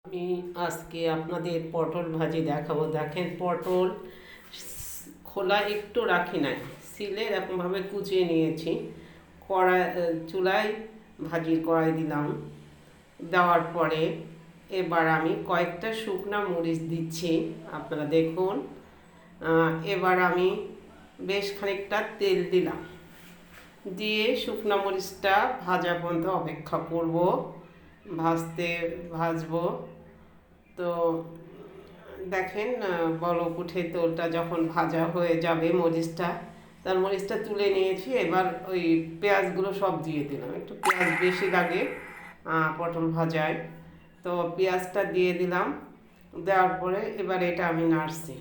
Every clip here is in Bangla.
আমি আজকে আপনাদের পটল ভাজি দেখাবো। দেখেন, পটল খোলা একটু রাখি নাই, সিলে এরকমভাবে কুচিয়ে নিয়েছি। চুলায় ভাজির কড়াই দিলাম। দেওয়ার পরে এবার আমি কয়েকটা শুকনা মরিচ দিচ্ছি, আপনারা দেখুন। এবার আমি বেশ খানিকটা তেল দিলাম, দিয়ে শুকনা মরিচটা ভাজা পর্যন্ত অপেক্ষা করব। ভাজবো। তো দেখেন, বলক উঠে তোলটা যখন ভাজা হয়ে যাবে মরিচটা, তার মরিচটা তুলে নিয়েছি। এবার ওই পেঁয়াজগুলো সব দিয়ে দিলাম, একটু পেঁয়াজ বেশি লাগে পটল ভাজায়, তো পেঁয়াজটা দিয়ে দিলাম। দেওয়ার পরে এবার এটা আমি নাড়ছি।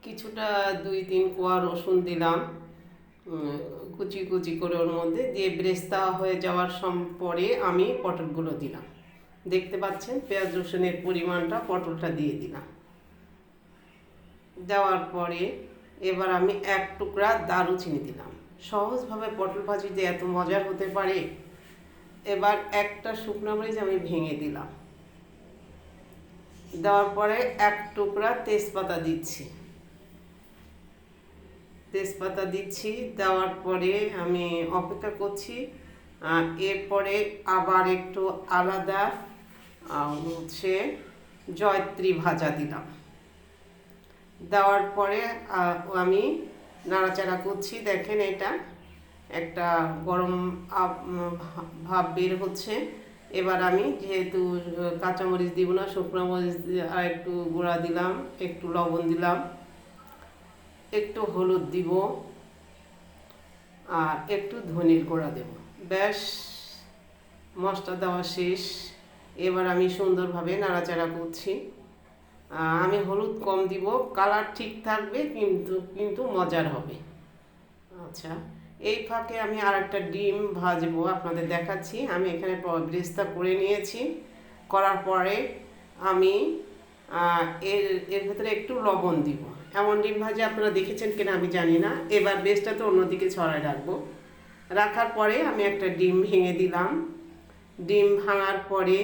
কিছুটা 2-3 কোয়া রসুন দিলাম, কুচি কুচি করে ওর মধ্যে দিয়ে ব্রেস্তা হয়ে যাওয়ার পরে আমি পটলগুলো দিলাম। দেখতে পাচ্ছেন পেঁয়াজ রসুনের পরিমাণটা, পটলটা দিয়ে দিলাম। দেওয়ার পরে এবার আমি 1 টুকরা দারুচিনি দিলাম। সহজভাবে পটল ভাজি যে এত মজার হতে পারে। এবার একটা শুকনো মরিচ আমি ভেঙে দিলাম। দেওয়ার পরে 1 টুকরা তেজপাতা দিচ্ছি। দেওয়ার পরে আমি অপেক্ষা করছি। এরপরে আবার একটু আলাদা হচ্ছে জয়ত্রী ভাজা দিলাম। দেওয়ার পরে আমি নাড়াচাড়া করছি। দেখেন, এটা একটা গরম ভাব বের হচ্ছে। এবার আমি যেহেতু কাঁচামরিচ দিব না, শুকনো মরিচ আর একটু গুঁড়া দিলাম, একটু লবণ দিলাম, একটু হলুদ দিব, আর একটু ধনের গুঁড়া দেব। ব্যাস, মশলা দেওয়া শেষ। এবার আমি সুন্দরভাবে নাড়াচাড়া করছি। আমি হলুদ কম দিব, কালার ঠিক থাকবে, কিন্তু মজার হবে। আচ্ছা, এই ফাঁকে আমি আর একটা ডিম ভাজবো, আপনাদের দেখাচ্ছি। আমি এখানে ব্রেস্তা করে নিয়েছি। করার পরে আমি এর ভেতরে একটু লবণ দিব। এমন ডিম ভাজি আপনারা দেখেছেন কিনা আমি জানি না। এবার ব্রেস্তা তো অন্যদিকে ছড়ায় রাখবো। রাখার পরে আমি একটা ডিম ভেঙে দিলাম। ডিম ভাঙার পরে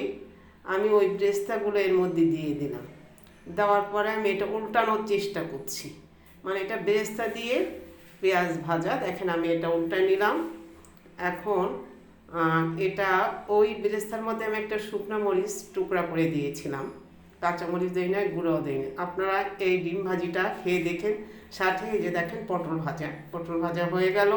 আমি ওই ব্রেস্তাগুলো এর মধ্যে দিয়ে দিলাম। দেওয়ার পরে আমি এটা উল্টানোর চেষ্টা করছি, মানে এটা ব্রেস্তা দিয়ে পেঁয়াজ ভাজা। দেখেন, আমি এটা উল্টায় নিলাম। এখন এটা ওই ব্রেস্তার মধ্যে আমি একটা শুকনো মরিচ টুকরা করে দিয়েছিলাম। কাঁচা মরিচ দেই না, গুঁড়োও দেই না। আপনারা এই ডিম ভাজিটা খেয়ে দেখেন। সাথে এই যে দেখেন পটল ভাজা হয়ে গেল।